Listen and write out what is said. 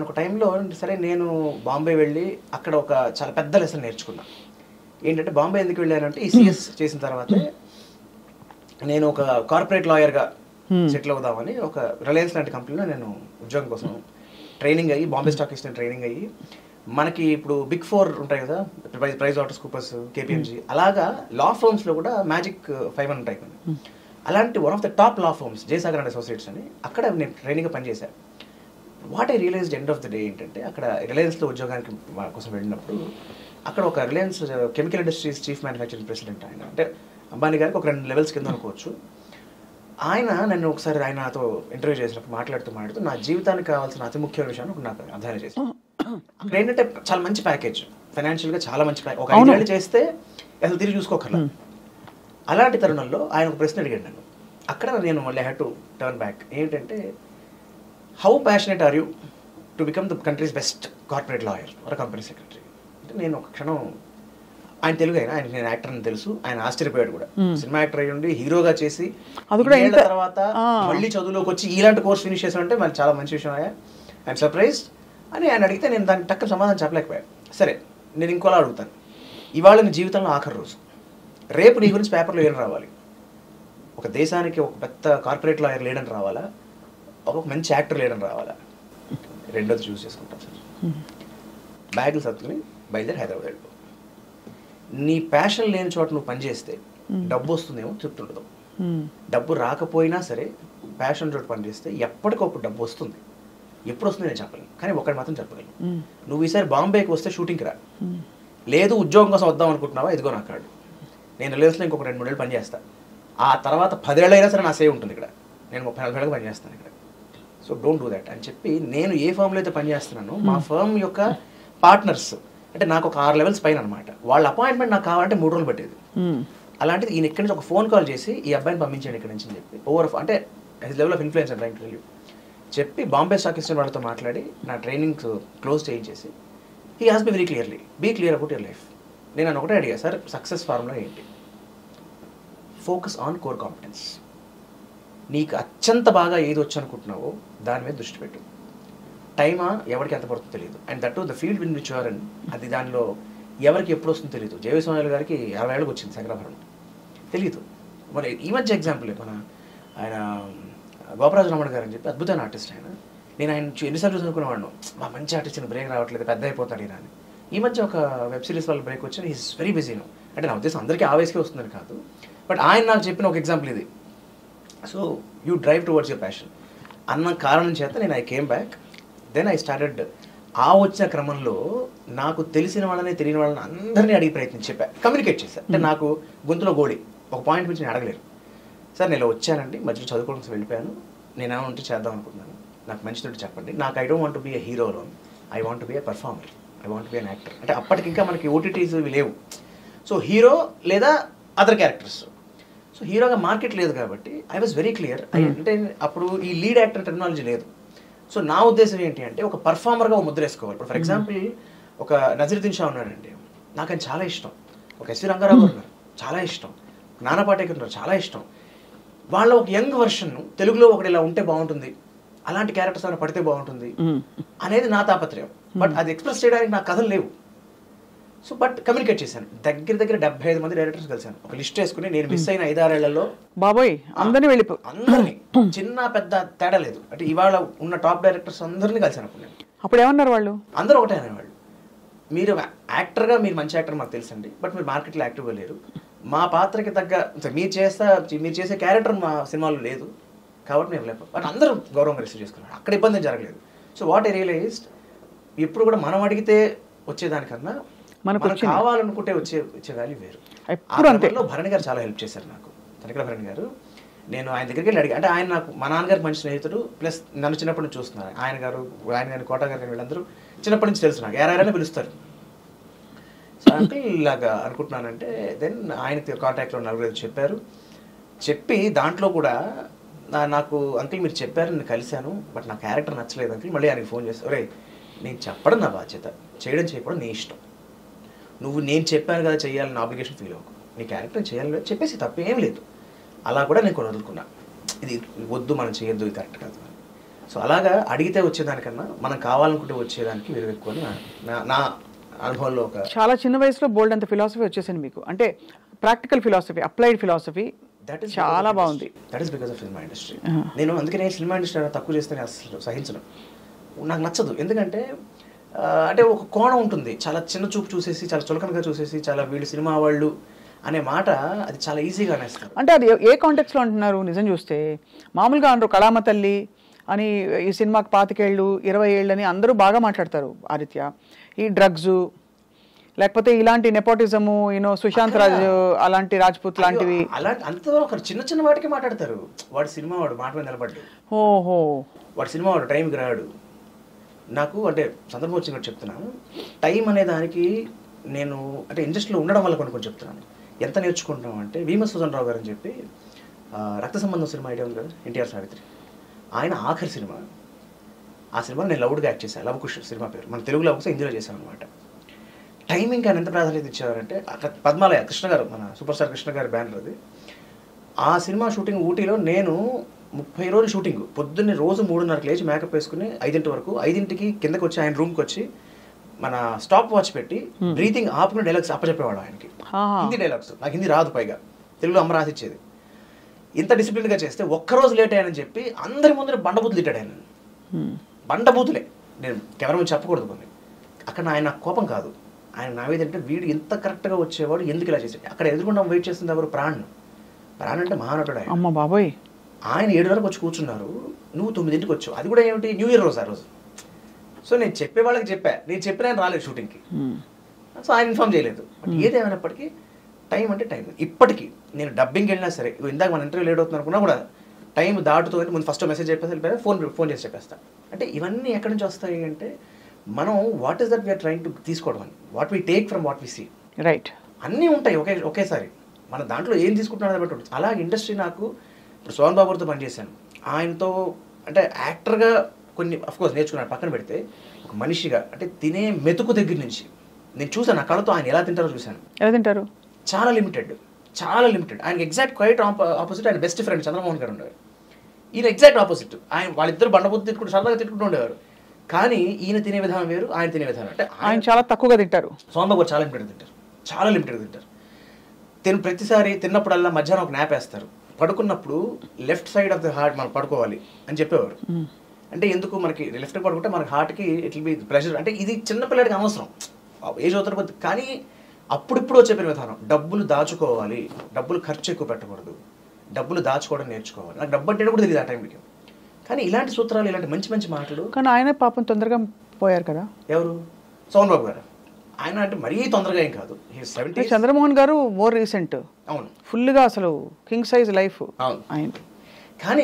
ఒక టైంలో సరే నేను బాంబే వెళ్ళి అక్కడ ఒక చాలా పెద్ద లెసన్ నేర్చుకున్నా. ఏంటంటే బాంబే ఎందుకు వెళ్ళానంటే ఈ సిఎస్ చేసిన తర్వాతే నేను ఒక కార్పొరేట్ లాయర్గా సెటిల్ అవుదామని ఒక రిలయన్స్ లాంటి కంపెనీలో నేను ఉద్యోగం కోసం ట్రైనింగ్ అయ్యి బాంబే స్టాక్ ఎక్స్చేంజ్ ట్రైనింగ్ అయ్యి మనకి ఇప్పుడు బిగ్ 4 ఉంటాయి కదా, ప్రైస్ వాటర్స్ కూపర్స్, కేపీఎంజీ, అలాగా లా ఫర్మ్స్లో కూడా మ్యాజిక్ 5 అని ఉంటాయి కొన్ని. అలాంటి one of the top law firms Jayasagar and Associates అని అక్కడ నేను ట్రైనింగ్గా పనిచేశాను. What I realized end of the day ఏంటంటే అక్కడ రిలయన్స్లో ఉద్యోగానికి కోసం వెళ్ళినప్పుడు అక్కడ ఒక Reliance Chemical Industries chief manufacturing president ఆయన, అంటే అంబానీ గారికి ఒక 2 లెవెల్స్ కింద అనుకోవచ్చు. ఆయన నన్ను ఒకసారి ఆయనతో ఇంటర్వ్యూ చేసినప్పుడు మాట్లాడుతూ నా జీవితానికి కావాల్సిన అతి ముఖ్యమైన విషయాన్ని నాకు అధ్యయనం చేశాను. అక్కడ ఏంటంటే చాలా మంచి ప్యాకేజ్, ఫైనాన్షియల్గా చాలా మంచి ప్యాకేజ్, ఒక 5 ఏళ్ళు చేస్తే అసలు తిరిగి చూసుకోకర్లా. అలాంటి తరుణంలో ఆయన ఒక ప్రశ్న అడిగాడు నన్ను. అక్కడ నేను మళ్ళీ హ్యాడ్ టు టర్న్ బ్యాక్. ఏంటంటే how passionate are you to become the country's best corporate lawyer or company secretary అంటే నేను ఒక క్షణం, ఆయన తెలుగు అయినా ఆయనకి నేను యాక్టర్ అని తెలుసు, ఆయన ఆశ్చర్యపోయాడు కూడా. సినిమా యాక్టర్ అయ్యి ఉండి హీరోగా చేసి తర్వాత మళ్ళీ చదువులోకి వచ్చి ఇలాంటి కోర్స్ ఫినిష్ చేసామంటే మరి చాలా మంచి విషయం. ఐఎమ్ సర్ప్రైజ్డ్ అని ఆయన అడిగితే నేను దానికి టక్కన సమాధానం చెప్పలేకపోయాను. సరే నేను ఇంకోలా అడుగుతాను, ఇవాళ నీ జీవితంలో ఆఖరి రోజు, రేపు నీ గురించి పేపర్లో ఏం రావాలి? ఒక దేశానికి ఒక పెద్ద కార్పొరేట్ లాయర్ లేడని రావాలా, ఒక మంచి యాక్టర్ లేడని రావాలా? రెండోది చూస్ చేసుకుంటాం సార్. బ్యాగులు సర్దుకుని బయలుదేరి హైదరాబాద్ వెళ్ళిపో. నీ ప్యాషన్ లేని చోట నువ్వు పనిచేస్తే డబ్బు వస్తుందేమో చెప్తుండదు. డబ్బు రాకపోయినా సరే ప్యాషన్ చోట పనిచేస్తే ఎప్పటికప్పుడు డబ్బు వస్తుంది. ఎప్పుడు వస్తుంది నేను చెప్పలేను, కానీ ఒకటి మాత్రం చెప్పగలను, నువ్వు ఈసారి బాంబేకి వస్తే షూటింగ్కి రా. లేదు ఉద్యోగం కోసం వద్దాం అనుకుంటున్నావా, ఇదిగో నా కార్డు. నేను రిలయన్స్లో ఇంకొక 2-3 ఏళ్ళు పనిచేస్తాను. ఆ తర్వాత 10 ఏళ్ళు అయినా సరే నా సేవ్ ఉంటుంది ఇక్కడ. నేను 30-40 ఏళ్ళకి పనిచేస్తాను ఇక్కడ. సో డోంట్ డూ దట్ అని చెప్పి నేను ఏ ఫర్మ్లో అయితే పనిచేస్తున్నానో మా ఫర్మ్ యొక్క పార్ట్నర్స్, అంటే నాకు ఒక 6 లెవెల్స్ పైన అనమాట, వాళ్ళ అపాయింట్మెంట్ నాకు కావాలంటే 3 రోజులు పట్టేది. అలాంటిది ఈయన ఇక్కడి నుంచి ఒక ఫోన్ కాల్ చేసి ఈ అబ్బాయిని పంపించండి ఇక్కడ నుంచి అని చెప్పి అంటే his level of influence and right to చెప్పి బాంబే స్టాక్ ఎక్స్చేంజ్ వాళ్ళతో మాట్లాడి నా ట్రైనింగ్ క్లోజ్ చేయించేసి he has be very clearly be clear about your life. నేను నన్ను ఒకటే అడిగా, సార్ సక్సెస్ ఫార్ములా ఏంటి? Focus on core competence. నీకు అత్యంత బాగా ఏది వచ్చు అనుకుంటున్నావో దాని మీద దృష్టి పెట్టు. టైమా ఎవరికి ఎంత పడుతుందో తెలియదు, and that the field in which you're in, అది దానిలో ఎవరికి ఎప్పుడు వస్తుందో తెలియదు. జయస్వామి గారికి 50 ఏళ్ళకి వచ్చింది శంకరాభరణం, తెలియదు. మరి ఈ మధ్య ఎగ్జాంపుల్ మన ఆయన గోపరాజు రమణ గారు అని చెప్పి అద్భుతమైన ఆర్టిస్ట్ ఆయన. నేను ఆయన ఎన్నిసార్లు చదువుకునేవాడు, మా మంచి ఆర్టిస్ట్ బ్రేక్ రావట్లేదు, పెద్ద అయిపోతాడు ఈయన అని. ఈ మధ్య ఒక వెబ్ సిరీస్ వల్ల బ్రేక్ వచ్చి ఈజ్ వెరీ బిజీ. అంటే నా ఉద్దేశం అందరికీ ఆ వయసుకే వస్తుందని కాదు, బట్ ఆయన నాకు చెప్పిన ఒక ఎగ్జాంపుల్ ఇది. So you drive towards your passion అన్న కారణం చేత నేను I came back. Then I started. ఆ వచ్చిన క్రమంలో నాకు తెలిసిన వాళ్ళని తెలియని వాళ్ళని అందరినీ అడిగి ప్రయత్నించి చెప్పా, కమ్యూనికేట్ చేశాను. అంటే నాకు గొంతులో గోడి ఒక పాయింట్ నుంచి నేను అడగలేరు. సార్ నేను వచ్చానండి, మధ్యలో చదువుకోవడానికి వెళ్ళిపోయాను, నేను ఉంటే చేద్దాం అనుకుంటున్నాను, నాకు మంచిది చెప్పండి. నాకు I don't want to be a hero alone, I want to be a performer, I want to be an actor. అంటే అప్పటికి ఇంకా మనకి ఓటీటీస్ ఇవి లేవు. సో హీరో లేదా అదర్ క్యారెక్టర్స్. సో హీరోగా మార్కెట్ లేదు కాబట్టి ఐ వాజ్ వెరీ క్లియర్. అంటే అప్పుడు ఈ లీడ్ యాక్టర్ టెక్నాలజీ లేదు. సో నా ఉద్దేశం ఏంటి అంటే ఒక పర్ఫార్మర్గా ఒక ముద్ర వేసుకోవాలి. ఇప్పుడు ఫర్ ఎగ్జాంపుల్ ఒక నజరుద్దీన్ షా ఉన్నాడండి, నాకు ఆయన చాలా ఇష్టం. ఒక ఎస్వి రంగారావు ఉన్నారు, చాలా ఇష్టం. నానా పాటేకర్ ఉన్నారు, చాలా ఇష్టం. వాళ్ళ ఒక యంగ్ వర్షన్ తెలుగులో ఒకటి ఇలా ఉంటే బాగుంటుంది, అలాంటి క్యారెక్టర్స్ ఏమైనా పడితే బాగుంటుంది అనేది నా తాపత్రయం. బట్ అది ఎక్స్ప్రెస్ చేయడానికి నాకు కథలు లేవు. సో బట్ కమ్యూనికేట్ చేశాను. దగ్గర 75 మంది డైరెక్టర్స్ కలిశాను. ఒక లిస్ట్ వేసుకుని నేను మిస్ అయిన 5-6 ఏళ్లలో బాబోయ్ అందరినీ చిన్న పెద్ద తేడా లేదు. అంటే ఇవాళ ఉన్న టాప్ డైరెక్టర్స్ అందరినీ కలిశాను. అప్పుడు ఏమన్నారు వాళ్ళు? అందరూ ఒకటే అనేవాళ్ళు, మీరు యాక్టర్గా మీరు మంచి యాక్టర్ మాకు తెలుసండి, బట్ మీరు మార్కెట్లో యాక్టివ్గా లేరు. మా పాత్రకి తగ్గ మీరు చేసే క్యారెక్టర్ మా సినిమాలో లేదు కాబట్టి మేము లేకపోతే, బట్ అందరూ గౌరవంగా రిసీవ్ చేసుకున్నారు. అక్కడ ఇబ్బంది జరగలేదు. సో వాట్ ఐ రియలైజ్డ్, ఎప్పుడు కూడా మనం అడిగితే వచ్చేదానికన్నా మనకు కావాలనుకుంటే వచ్చే వాల్యూ వేరు. అందులో భరణి గారు చాలా హెల్ప్ చేశారు నాకు, తనికల భరణి గారు. నేను ఆయన దగ్గరికి వెళ్ళి అడిగి, అంటే ఆయన నాకు మా నాన్నగారికి మంచి స్నేహితుడు, ప్లస్ నన్ను చిన్నప్పటి నుంచి చూస్తున్నారు. ఆయన గారు కోట గారు వీళ్ళందరూ చిన్నప్పటి నుంచి తెలుసు నాకు, యారాయని పిలుస్తారు. సో అంటే ఇలాగా అనుకుంటున్నానంటే దెన్ ఆయన కాంటాక్ట్లో 4-5 చెప్పారు. చెప్పి దాంట్లో కూడా నాకు అంకిల్ మీరు చెప్పారు, నేను కలిశాను, బట్ నా క్యారెక్టర్ నచ్చలేదు అంకిల్. మళ్ళీ ఆయనకి ఫోన్ చేస్తాను, ఒరే నేను చెప్పడం నా బాధ్యత, చేయకపోవడం నీ ఇష్టం. నువ్వు నేను చెప్పాను కదా చేయాలని ఆబ్లిగేషన్ ఫీల్ అవ్వకు, నీ క్యారెక్టర్ చేయాలి చెప్పేసి తప్పేం లేదు. అలా కూడా నేను కొన్ని వదులుకున్నా, ఇది వద్దు మనం చేయొద్దు, ఇది కరెక్ట్ కాదు. సో అలాగా అడిగితే వచ్చేదానికన్నా మనం కావాలనుకుంటే వచ్చేదానికి విలువ ఎక్కువ అని నా అనుభవంలో ఒక చాలా చిన్న వయసులో బోల్డ్ అంత ఫిలాసఫీ వచ్చేసింది మీకు, అంటే ప్రాక్టికల్ ఫిలాసఫీ, అప్లైడ్ ఫిలాసఫీ చాలా బాగుంది. That is because of cinema industry. నేను అందుకనే సినిమా ఇండస్ట్రీ తక్కువ చేస్తే అసలు సహించను, నాకు నచ్చదు. ఎందుకంటే అంటే ఒక కోణం ఉంటుంది, చాలా చిన్న చూపు చూసేసి, చాలా చులకనగా చూసేసి, చాలా వీళ్ళు సినిమా వాళ్ళు అనే మాట అది చాలా ఈజీగా అనేస్తారు. అంటే అది ఏ కాంటెక్స్లో అంటున్నారు? నిజం చూస్తే మామూలుగా అందరూ కళామ తల్లి అని, ఈ సినిమాకి 25 ఏళ్ళు 20 ఏళ్ళు అని అందరూ బాగా మాట్లాడతారు ఆదిత్య. ఈ డ్రగ్స్ లేకపోతే ఇలాంటి నెపోటిజము, సుశాంత్ రాజ్ అలాంటి రాజ్పూత్ లాంటివి అలాంటి అంత ఒక చిన్న చిన్న వాటికి మాట్లాడతారు. వాడు సినిమా వాడు మాట మీద నిలబడ్డాడు, ఓహో వాడు సినిమా వాడు టైంకి రాడు. నాకు అంటే సందర్భం వచ్చినట్టు చెప్తున్నాను, టైం అనే దానికి నేను అంటే ఇండస్ట్రీలో ఉండడం వల్ల కొన్ని చెప్తున్నాను. ఎంత నేర్చుకుంటున్నాం అంటే వీమ సుజన్ రావు గారు అని చెప్పి రక్త సంబంధం సినిమా ఐడియా ఉంది కదా, ఎన్టీఆర్ సావిత్రి, ఆయన ఆఖరి సినిమా. ఆ సినిమాలో నేను లౌడ్గా యాక్ట్ చేశాను, లవకుష్ సినిమా పేరు, మన తెలుగులో ఒకసారి ఎంజాయ్ చేశాను అనమాట. టైమింగ్ ఆయన ఎంత ప్రాధాన్యత ఇచ్చారంటే అక్కడ పద్మాలయ కృష్ణ గారు, మన సూపర్ స్టార్ కృష్ణ గారి బ్యానర్ అది. ఆ సినిమా షూటింగ్ ఊటీలో నేను 30 రోజులు షూటింగ్, పొద్దున్నే రోజు 3:30కి లేచి మేకప్ వేసుకుని 5 వరకు, 5కి కిందకి వచ్చి ఆయన రూమ్కి వచ్చి మన స్టాప్ వాచ్ పెట్టి బ్రీతింగ్ ఆపుకుని డైలాగ్స్ అప్పచెప్పేవాడు ఆయనకి, హిందీ డైలాగ్స్. నాకు హిందీ రాదు, పైగా తెలుగులో అమ్మ రాసిచ్చేది. ఇంత డిసిప్లిన్గా చేస్తే ఒక్కరోజు లేట్ అయ్యానని చెప్పి అందరి ముందు బండబూతులు తిట్టాడు ఆయన. బండబూతులే, నేను కెమెరా ముందు చెప్పకూడదు కొన్ని. అక్కడ ఆయన నాకు కోపం కాదు, ఆయన నా మీద అంటే వీడు ఎంత కరెక్ట్గా వచ్చేవాడు, ఎందుకు ఇలా చేసాడు. అక్కడ ఎదురుకుండా వెయిట్ చేస్తుంది ఎవరు? ప్రాణ్ అంటే మహానటుడు ఆయన. అమ్మ బాబోయ్, ఆయన 7 వరకు వచ్చి కూర్చున్నారు, నువ్వు 9ంటికి వచ్చావు. అది కూడా ఏమిటి, న్యూ ఇయర్ రోజు ఆ రోజు. సో నేను చెప్పే వాళ్ళకి నేను చెప్పిన ఆయన రాలేదు షూటింగ్కి, సో ఆయన ఇన్ఫార్మ్ చేయలేదు. బట్ ఏదేమైనప్పటికీ టైం అంటే టైం. ఇప్పటికీ నేను డబ్బింగ్ వెళ్ళినా సరే, ఇందాక మన ఇంటర్వ్యూ లేట్ అవుతుంది అనుకున్నా కూడా టైం దాటుతుంది, ముందు ఫస్ట్ మెసేజ్ చెప్పేసి వెళ్ళిపోయా, ఫోన్ చేసి చెప్పేస్తా. అంటే ఇవన్నీ ఎక్కడి నుంచి వస్తాయి అంటే మనం what is that we are trying to తీసుకోవడం అని, what we take from what we see. Right, అన్నీ ఉంటాయి ఒకేసారి, మన దాంట్లో ఏం తీసుకుంటున్నాడు బట్టి ఉంటుంది. అలాగే ఇండస్ట్రీ నాకు ఇప్పుడు సోహన్ బాబుతో పనిచేశాను, ఆయనతో అంటే యాక్టర్గా కొన్ని అఫ్కోర్స్ నేర్చుకున్నాను. పక్కన పెడితే ఒక మనిషిగా అంటే తినే మెతుకు దగ్గర నుంచి నేను చూసాను, నా కళ్ళతో ఆయన ఎలా తింటారో చూశాను. ఎలా తింటారు? చాలా లిమిటెడ్. ఆయనకి ఎగ్జాక్ట్ క్వైట్ ఆపోజిట్ ఆయన బెస్ట్ ఫ్రెండ్ చంద్రమోహన్ గారు ఉండేవారు. ఈయన ఎగ్జాక్ట్ ఆపోజిట్. వాళ్ళిద్దరు బండబుద్ధి తిట్టుకుంటూ సరదాగా తిట్టుకుంటూ ఉండేవారు. కానీ ఈయన తినే విధానం వేరు, ఆయన తినే విధానం. అంటే ఆయన చాలా తక్కువగా తింటారు, సోహన్ బాబు చాలా లిమిటెడ్గా తింటారు. ప్రతిసారి తిన్నప్పుడల్లా మధ్యాహ్నం ఒక నాప్ వేస్తారు, పడుకున్నప్పుడు left side of the heart మనం పడుకోవాలి అని చెప్పేవారు. అంటే ఎందుకు మనకి లెఫ్ట్ పడుకుంటే మనకి హార్ట్కి ఇట్ విల్ బి ప్రెషర్. అంటే ఇది చిన్నపిల్లడికి అనవసరం, ఏజ్ అవుతారు కొద్ది. కానీ అప్పుడిప్పుడు చెప్పిన విధానం, డబ్బులు దాచుకోవాలి, డబ్బులు ఖర్చు ఎక్కువ పెట్టకూడదు, డబ్బులు దాచుకోవడం నేర్చుకోవాలి. నాకు డబ్బు అంటే కూడా తెలియదు ఆ టైంకి. కానీ ఇలాంటి సూత్రాలు, ఇలాంటి మంచి మంచి మాటలు. కానీ ఆయన పాపం తొందరగా పోయారు కదా. ఎవరు? సోహన్ బాబు గారు. ఆయన అంటే మరీ తొందరగా ఏం కాదు. చంద్రమోహన్ గారు మోర్ రీసెంట్. అవును, ఫుల్గా అసలు కింగ్ సైజ్ లైఫ్ అవును ఆయన. కానీ